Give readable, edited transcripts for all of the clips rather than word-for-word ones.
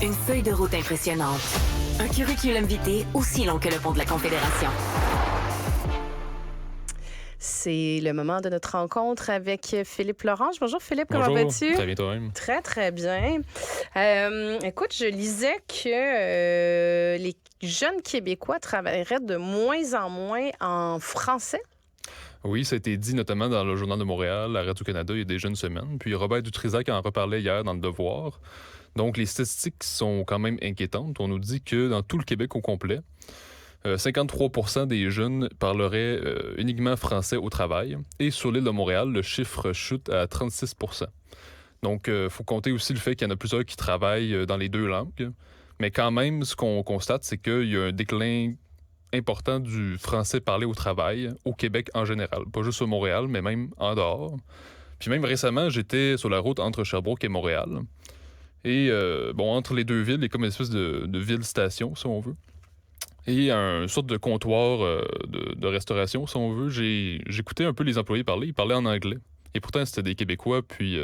Une feuille de route impressionnante. Un curriculum vitae aussi long que le pont de la Confédération. C'est le moment de notre rencontre avec Philippe Lorange. Bonjour Philippe, Bonjour, comment vas-tu? très bien toi-même. Très, très bien. Écoute, je lisais que les jeunes Québécois travailleraient de moins en moins en français. Oui, ça a été dit notamment dans le Journal de Montréal, à Radio-Canada, il y a des jeunes semaines. Puis Robert Dutrisac en reparlait hier dans Le Devoir. Donc, les statistiques sont quand même inquiétantes. On nous dit que dans tout le Québec au complet, 53% des jeunes parleraient uniquement français au travail. Et sur l'île de Montréal, le chiffre chute à 36%. Donc, il faut compter aussi le fait qu'il y en a plusieurs qui travaillent dans les deux langues. Mais quand même, ce qu'on constate, c'est qu'il y a un déclin important du français parlé au travail au Québec en général. Pas juste au Montréal, mais même en dehors. Puis même récemment, j'étais sur la route entre Sherbrooke et Montréal. Et entre les deux villes, il y a comme une espèce de ville-station, si on veut. Et un sorte de comptoir de restauration, si on veut. J'écoutais un peu les employés parler. Ils parlaient en anglais. Et pourtant, c'était des Québécois. Puis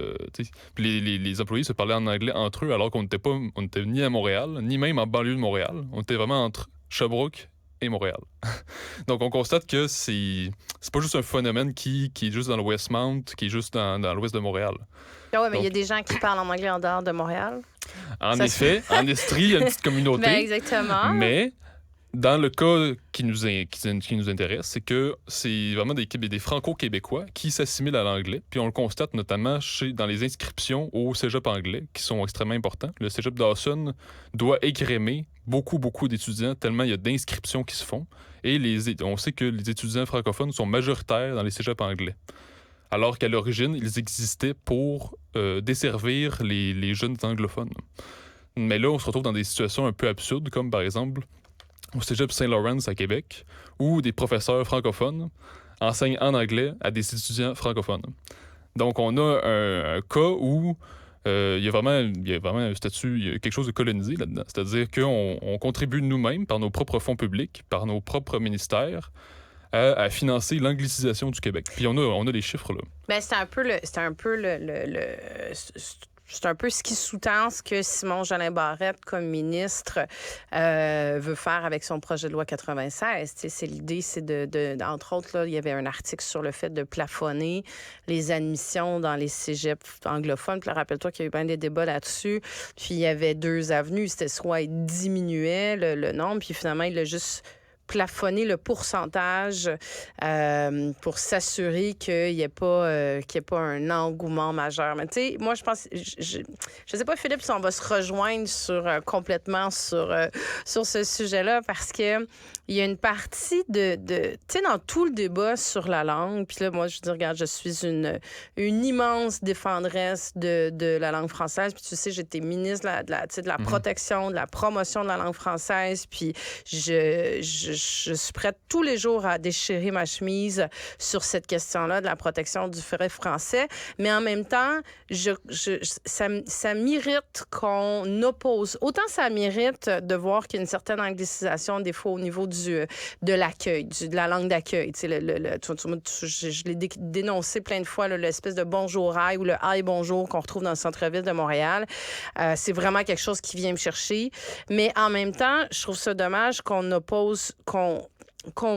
les employés se parlaient en anglais entre eux, alors qu'on n'était ni à Montréal, ni même en banlieue de Montréal. On était vraiment entre Sherbrooke et Montréal. Donc, on constate que c'est pas juste un phénomène qui est juste dans le Westmount, qui est juste dans l'ouest de Montréal. Ah ouais, mais il y a des gens qui parlent en anglais en dehors de Montréal. En effet, en Estrie, il y a une petite communauté. Ben exactement. Mais dans le cas qui nous intéresse, c'est que c'est vraiment des Franco-Québécois qui s'assimilent à l'anglais. Puis on le constate notamment dans les inscriptions au cégep anglais, qui sont extrêmement importants. Le cégep Dawson doit égrémer beaucoup d'étudiants, tellement il y a d'inscriptions qui se font. Et on sait que les étudiants francophones sont majoritaires dans les cégeps anglais. Alors qu'à l'origine, ils existaient pour desservir les jeunes anglophones. Mais là, on se retrouve dans des situations un peu absurdes, comme par exemple au cégep Saint-Laurent à Québec, où des professeurs francophones enseignent en anglais à des étudiants francophones. Donc, on a un cas où il y a vraiment un statut, il y a quelque chose de colonisé là-dedans. C'est-à-dire qu'on contribue nous-mêmes, par nos propres fonds publics, par nos propres ministères, à financer l'anglicisation du Québec. Puis on a les chiffres, là. Ben, c'est un peu ce qui sous-tend ce que Simon-Jolin Barrette, comme ministre, veut faire avec son projet de loi 96. L'idée, c'est entre autres, là, il y avait un article sur le fait de plafonner les admissions dans les cégeps anglophones. Puis là, rappelle-toi qu'il y a eu bien des débats là-dessus. Puis il y avait deux avenues. C'était soit il diminuait le nombre, puis finalement, il a juste plafonner le pourcentage pour s'assurer qu'il n'y ait pas un engouement majeur. Mais tu sais, moi, je pense, je sais pas, Philippe, si on va se rejoindre complètement sur ce sujet-là, parce que il y a une partie tu sais, dans tout le débat sur la langue, puis là, moi, je dis, regarde, je suis une immense défendresse de la langue française, puis tu sais, j'étais ministre de la protection, de la promotion de la langue française, puis je suis prête tous les jours à déchirer ma chemise sur cette question-là de la protection du vrai français. Mais en même temps, ça m'irrite qu'on oppose. Autant ça m'irrite de voir qu'il y a une certaine anglicisation, des fois, au niveau de l'accueil, de la langue d'accueil. Tu sais, je l'ai dénoncé plein de fois, là, l'espèce de bonjour aïe ou le aïe bonjour qu'on retrouve dans le centre-ville de Montréal. C'est vraiment quelque chose qui vient me chercher. Mais en même temps, je trouve ça dommage qu'on oppose, qu'on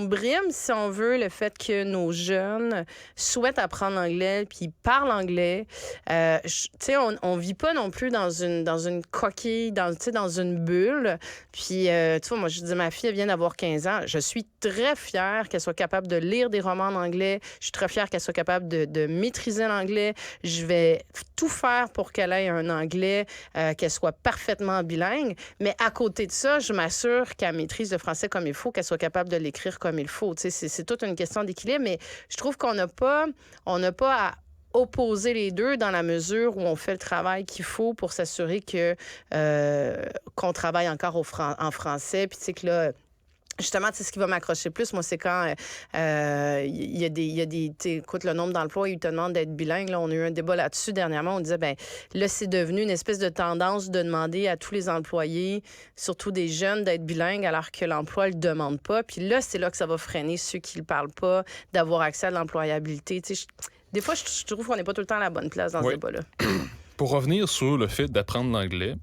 brime, si on veut, le fait que nos jeunes souhaitent apprendre l'anglais puis parlent anglais. Tu sais, on vit pas non plus dans une coquille, dans une bulle. Puis, tu vois, moi, je dis, ma fille, elle vient d'avoir 15 ans. Je suis très fière qu'elle soit capable de lire des romans en anglais. Je suis très fière qu'elle soit capable de maîtriser l'anglais. Je vais tout faire pour qu'elle ait un anglais, qu'elle soit parfaitement bilingue. Mais à côté de ça, je m'assure qu'elle maîtrise le français comme il faut, qu'elle soit capable de l'écrire comme il faut. Tu sais, c'est toute une question d'équilibre, mais je trouve qu'on n'a pas à opposer les deux dans la mesure où on fait le travail qu'il faut pour s'assurer qu'on travaille encore en français. Puis tu sais que là, justement, tu sais, ce qui va m'accrocher plus, moi, c'est quand il y a des écoute, le nombre d'emplois, ils te demandent d'être bilingue. Là, on a eu un débat là-dessus dernièrement. On disait, ben là, c'est devenu une espèce de tendance de demander à tous les employés, surtout des jeunes, d'être bilingues, alors que l'emploi le demande pas. Puis là, c'est là que ça va freiner ceux qui le parlent pas, d'avoir accès à l'employabilité. Tu sais, des fois, je trouve qu'on n'est pas tout le temps à la bonne place dans ce débat-là. Pour revenir sur le fait d'apprendre l'anglais,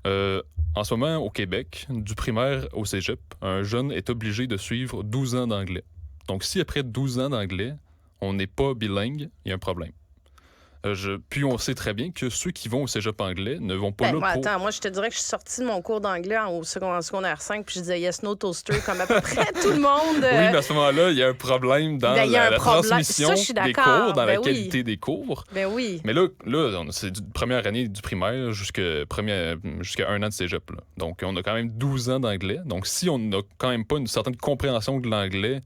En ce moment, au Québec, du primaire au cégep, un jeune est obligé de suivre 12 ans d'anglais. Donc, si après 12 ans d'anglais, on n'est pas bilingue, il y a un problème. Puis on sait très bien que ceux qui vont au cégep anglais ne vont pas là pour... Attends, moi, je te dirais que je suis sortie de mon cours d'anglais en secondaire 5, puis je disais yes, no toaster, comme à peu près tout le monde. Oui, mais à ce moment-là, il y a un problème dans la transmission des cours, dans la qualité des cours. Ben oui. Mais là c'est première année du primaire jusqu'à 1 an de cégep. Là. Donc, on a quand même 12 ans d'anglais. Donc, si on n'a quand même pas une certaine compréhension de l'anglais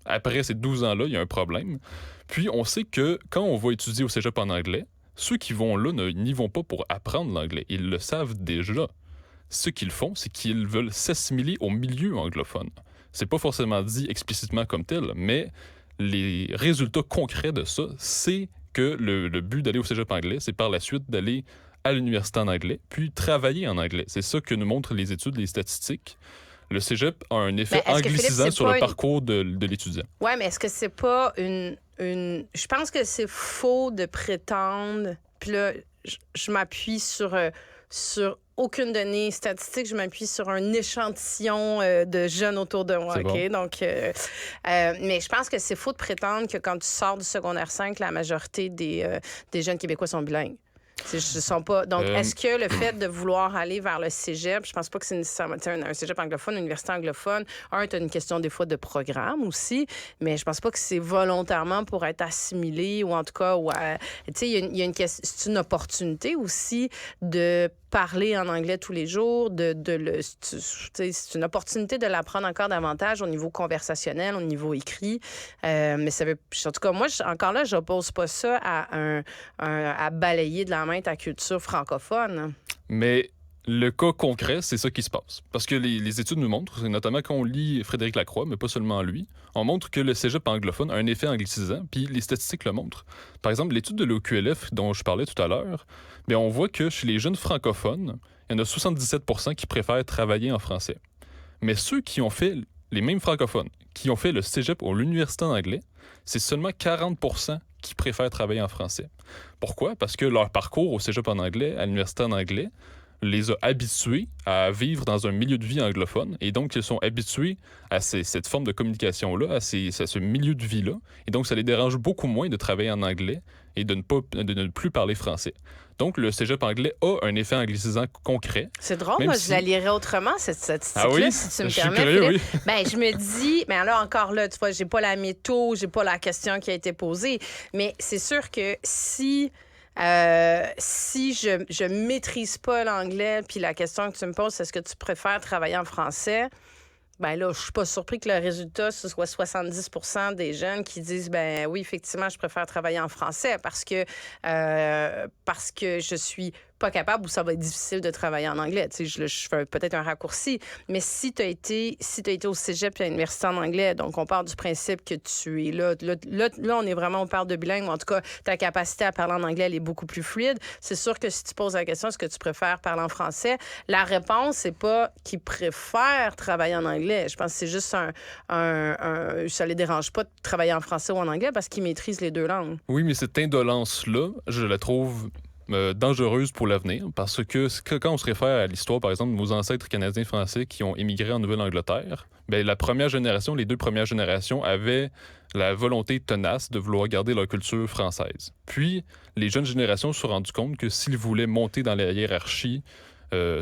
après ces 12 ans-là, il y a un problème. Puis, on sait que quand on va étudier au cégep en anglais, ceux qui vont là n'y vont pas pour apprendre l'anglais. Ils le savent déjà. Ce qu'ils font, c'est qu'ils veulent s'assimiler au milieu anglophone. C'est pas forcément dit explicitement comme tel, mais les résultats concrets de ça, c'est que le but d'aller au cégep anglais, c'est par la suite d'aller à l'université en anglais, puis travailler en anglais. C'est ça que nous montrent les études, les statistiques. Le cégep a un effet anglicisant sur le parcours de l'étudiant. Oui, mais est-ce que c'est pas une... Je pense que c'est faux de prétendre... Puis là, je m'appuie sur aucune donnée statistique, je m'appuie sur un échantillon de jeunes autour de moi. C'est OK? bon. Donc, mais je pense que c'est faux de prétendre que quand tu sors du secondaire 5, la majorité des jeunes Québécois sont bilingues. Sont pas... Donc, est-ce que le fait de vouloir aller vers le cégep, je pense pas que c'est nécessairement un cégep anglophone, une université anglophone, t'as une question des fois de programme aussi, mais je pense pas que c'est volontairement pour être assimilé ou en tout cas, tu sais, il y a une question, c'est une opportunité aussi de parler en anglais tous les jours, c'est une opportunité de l'apprendre encore davantage au niveau conversationnel, au niveau écrit. Mais ça veut, en tout cas, moi, encore là, j'oppose pas ça à balayer de la main ta culture francophone. Mais le cas concret, c'est ça qui se passe. Parce que les études nous montrent, notamment quand on lit Frédéric Lacroix, mais pas seulement lui, on montre que le cégep anglophone a un effet anglicisant, puis les statistiques le montrent. Par exemple, l'étude de l'OQLF dont je parlais tout à l'heure, bien, on voit que chez les jeunes francophones, il y en a 77% qui préfèrent travailler en français. Mais ceux qui ont fait, les mêmes francophones, qui ont fait le cégep ou l'université en anglais, c'est seulement 40% qui préfèrent travailler en français. Pourquoi? Parce que leur parcours au cégep en anglais, à l'université en anglais, les a habitués à vivre dans un milieu de vie anglophone. Et donc, ils sont habitués à cette forme de communication-là, à ce milieu de vie-là. Et donc, ça les dérange beaucoup moins de travailler en anglais et de ne plus parler français. Donc, le cégep anglais a un effet anglicisant concret. C'est drôle, moi, je la lirais autrement, cette statistique-là, ah oui? Si tu me je permets. suis curieux, oui. Ben, je me dis, mais alors encore là, tu vois, j'ai pas la métaux, j'ai pas la question qui a été posée, mais c'est sûr que si je maîtrise pas l'anglais, puis la question que tu me poses, c'est est-ce que tu préfères travailler en français? Ben là, je suis pas surpris que le résultat, ce soit 70% des jeunes qui disent, ben oui, effectivement, je préfère travailler en français parce que je suis pas capable ou ça va être difficile de travailler en anglais. Tu sais, je fais peut-être un raccourci, mais si tu as été au cégep et à l'université en anglais, donc on part du principe que tu es là, on est vraiment, on parle de bilingue, ou en tout cas, ta capacité à parler en anglais, elle est beaucoup plus fluide. C'est sûr que si tu poses la question, est-ce que tu préfères parler en français? La réponse, c'est pas qu'ils préfèrent travailler en anglais. Je pense que c'est juste ça les dérange pas de travailler en français ou en anglais parce qu'ils maîtrisent les deux langues. Oui, mais cette indolence-là, je la trouve dangereuse pour l'avenir parce que quand on se réfère à l'histoire, par exemple, de nos ancêtres canadiens-français qui ont émigré en Nouvelle-Angleterre, bien, la première génération, les deux premières générations avaient la volonté tenace de vouloir garder leur culture française. Puis, les jeunes générations se sont rendues compte que s'ils voulaient monter dans la hiérarchie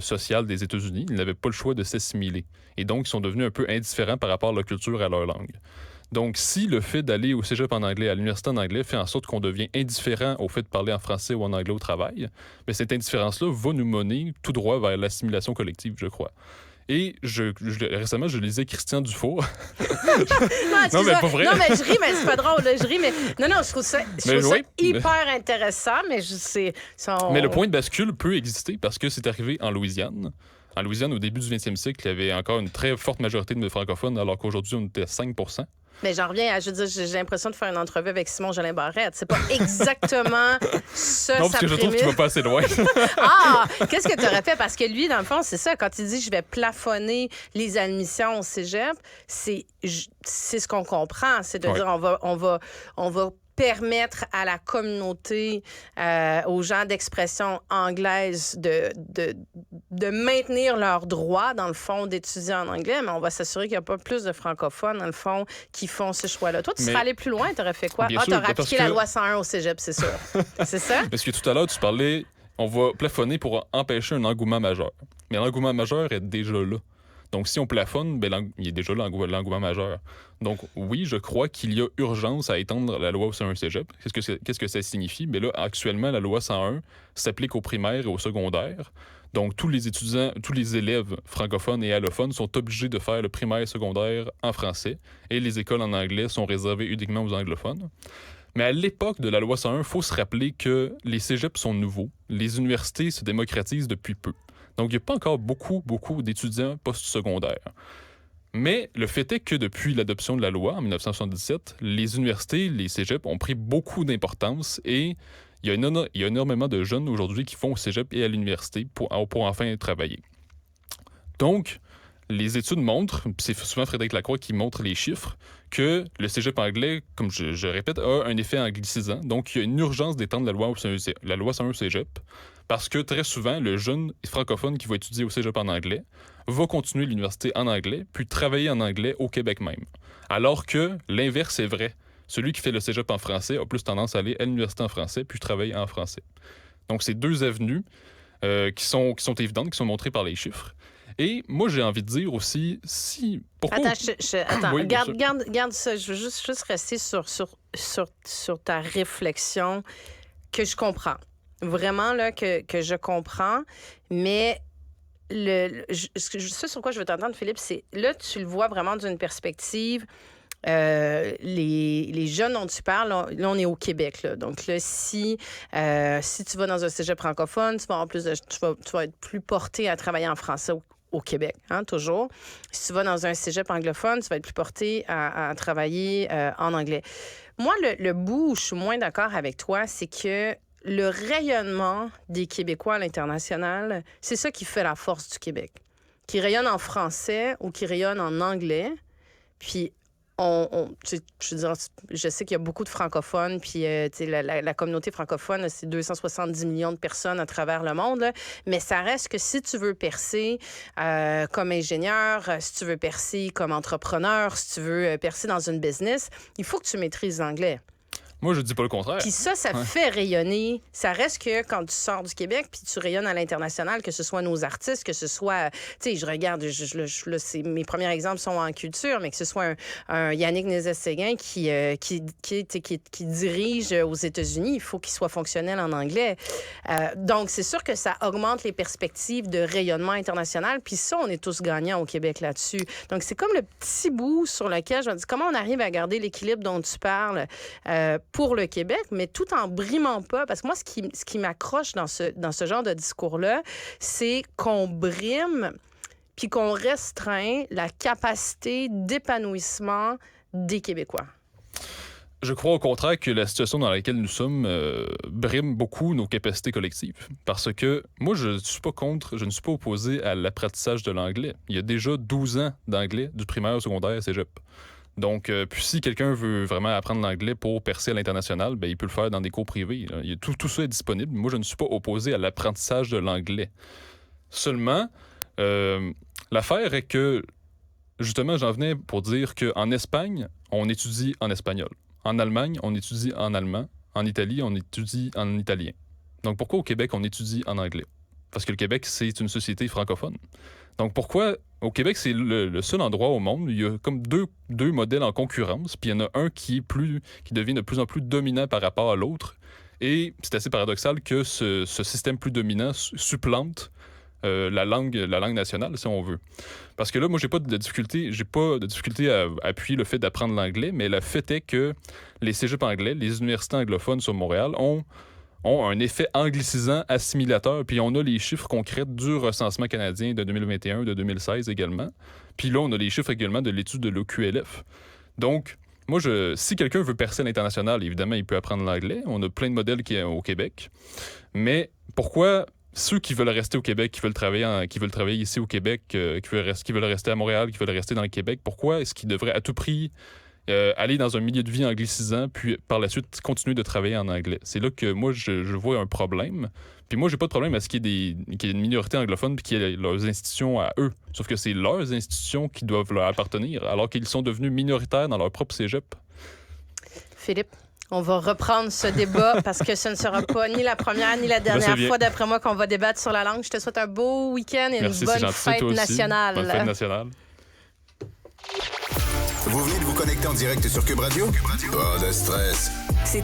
sociale des États-Unis, ils n'avaient pas le choix de s'assimiler. Et donc, ils sont devenus un peu indifférents par rapport à leur culture et à leur langue. Donc, si le fait d'aller au cégep en anglais, à l'université en anglais, fait en sorte qu'on devient indifférent au fait de parler en français ou en anglais au travail, bien, cette indifférence-là va nous mener tout droit vers l'assimilation collective, je crois. Et récemment, je lisais Christian Dufour. Non, mais pas vrai. Non, mais je ris, mais c'est pas drôle. Là, je ris, mais non, je trouve ça hyper intéressant, mais je sais... Mais le point de bascule peut exister parce que c'est arrivé en Louisiane. En Louisiane, au début du 20e siècle, il y avait encore une très forte majorité de francophones, alors qu'aujourd'hui, on était à 5%. Mais j'en reviens à, je veux dire, j'ai l'impression de faire une entrevue avec Simon Jolin Barrette. C'est pas exactement ça, non, parce que je trouve que tu vas pas assez loin. Ah! Qu'est-ce que tu aurais fait? Parce que lui, dans le fond, c'est ça. Quand il dit « je vais plafonner les admissions au cégep », c'est ce qu'on comprend. C'est de dire on va permettre à la communauté, aux gens d'expression anglaise de maintenir leurs droits, dans le fond, d'étudier en anglais, mais on va s'assurer qu'il n'y a pas plus de francophones, dans le fond, qui font ce choix-là. Toi, tu serais allé plus loin, tu aurais fait quoi? Bien Ah, sûr, tu aurais appliqué la que... loi 101 au cégep, c'est sûr. C'est ça? Parce que tout à l'heure, tu parlais, on va plafonner pour empêcher un engouement majeur. Mais l'engouement majeur est déjà là. Donc, si on plafonne, il est déjà là l'engouement majeur. Donc, oui, je crois qu'il y a urgence à étendre la loi 101 cégep. Qu'est-ce que ça signifie? Mais là, actuellement, la loi 101 s'applique aux primaires et aux secondaires. Donc, tous les étudiants, tous les élèves francophones et allophones sont obligés de faire le primaire et secondaire en français. Et les écoles en anglais sont réservées uniquement aux anglophones. Mais à l'époque de la loi 101, il faut se rappeler que les cégeps sont nouveaux. Les universités se démocratisent depuis peu. Donc, il n'y a pas encore beaucoup d'étudiants postsecondaires. Mais le fait est que depuis l'adoption de la loi en 1977, les universités, les cégeps ont pris beaucoup d'importance et il y a énormément de jeunes aujourd'hui qui font au cégep et à l'université pour enfin travailler. Donc, les études montrent, puis c'est souvent Frédéric Lacroix qui montre les chiffres, que le cégep anglais, comme je répète, a un effet anglicisant. Donc, il y a une urgence d'étendre la loi 101 cégep, parce que très souvent, le jeune francophone qui va étudier au cégep en anglais va continuer l'université en anglais, puis travailler en anglais au Québec même. Alors que l'inverse est vrai. Celui qui fait le cégep en français a plus tendance à aller à l'université en français, puis travailler en français. Donc, c'est deux avenues qui sont évidentes, qui sont montrées par les chiffres. Et moi, j'ai envie de dire aussi, pourquoi... Attends, Oui, garde ça. Je veux juste rester sur ta réflexion que je comprends. Vraiment, là, que je comprends. Mais ce sur quoi je veux t'entendre, Philippe, c'est... Là, tu le vois vraiment d'une perspective... les jeunes dont tu parles, là, on est au Québec. Là. Donc là, si tu vas dans un cégep francophone, tu vas être plus porté à travailler en français au Québec, hein, toujours. Si tu vas dans un cégep anglophone, tu vas être plus porté à travailler en anglais. Moi, le bout où je suis moins d'accord avec toi, c'est que le rayonnement des Québécois à l'international, c'est ça qui fait la force du Québec. Qui rayonne en français ou qui rayonne en anglais, puis je sais qu'il y a beaucoup de francophones, puis la communauté francophone, c'est 270 millions de personnes à travers le monde, là, mais ça reste que si tu veux percer comme ingénieur, si tu veux percer comme entrepreneur, si tu veux percer dans une business, il faut que tu maîtrises l'anglais. Moi, je dis pas le contraire. Puis ça fait rayonner. Ça reste que quand tu sors du Québec puis tu rayonnes à l'international, que ce soit nos artistes, que ce soit... Tu sais, je regarde, mes premiers exemples sont en culture, mais que ce soit un Yannick Nézet-Séguin qui dirige aux États-Unis, il faut qu'il soit fonctionnel en anglais. Donc, c'est sûr que ça augmente les perspectives de rayonnement international. Puis ça, on est tous gagnants au Québec là-dessus. Donc, c'est comme le petit bout sur lequel je me dis, comment on arrive à garder l'équilibre dont tu parles pour le Québec, mais tout en brimant pas. Parce que moi, ce qui m'accroche dans ce genre de discours-là, c'est qu'on brime puis qu'on restreint la capacité d'épanouissement des Québécois. Je crois au contraire que la situation dans laquelle nous sommes brime beaucoup nos capacités collectives. Parce que moi, je ne suis pas opposé à l'apprentissage de l'anglais. Il y a déjà 12 ans d'anglais, du primaire au secondaire à cégep. Donc, puis si quelqu'un veut vraiment apprendre l'anglais pour percer à l'international, il peut le faire dans des cours privés. Tout ça est disponible. Moi, je ne suis pas opposé à l'apprentissage de l'anglais. Seulement, l'affaire est que, justement, j'en venais pour dire qu'en Espagne, on étudie en espagnol. En Allemagne, on étudie en allemand. En Italie, on étudie en italien. Donc, pourquoi au Québec, on étudie en anglais? Parce que le Québec, c'est une société francophone. Donc, pourquoi au Québec, c'est le seul endroit au monde où il y a comme deux modèles en concurrence, puis il y en a un qui devient de plus en plus dominant par rapport à l'autre. Et c'est assez paradoxal que ce système plus dominant supplante la langue nationale, si on veut. Parce que là, moi, j'ai pas de difficulté à appuyer le fait d'apprendre l'anglais, mais le fait est que les cégeps anglais, les universités anglophones sur Montréal ont un effet anglicisant assimilateur, puis on a les chiffres concrets du recensement canadien de 2021 de 2016 également. Puis là, on a les chiffres également de l'étude de l'OQLF. Donc, moi, si quelqu'un veut percer à l'international, évidemment, il peut apprendre l'anglais. On a plein de modèles au Québec. Mais pourquoi ceux qui veulent rester au Québec, qui veulent travailler ici au Québec, qui veulent rester à Montréal, qui veulent rester dans le Québec, pourquoi est-ce qu'ils devraient à tout prix aller dans un milieu de vie anglicisant, puis par la suite continuer de travailler en anglais. C'est là que moi, je vois un problème. Puis moi, j'ai pas de problème à ce qu'il y ait une minorité anglophone puis qu'il y ait leurs institutions à eux. Sauf que c'est leurs institutions qui doivent leur appartenir, alors qu'ils sont devenus minoritaires dans leur propre cégep. Philippe, on va reprendre ce débat parce que ce ne sera pas ni la première ni la dernière fois, d'après moi, qu'on va débattre sur la langue. Je te souhaite un beau week-end et une bonne fête nationale. Bonne fête nationale. Vous venez de vous connecter en direct sur Cube Radio? Pas de stress. C'est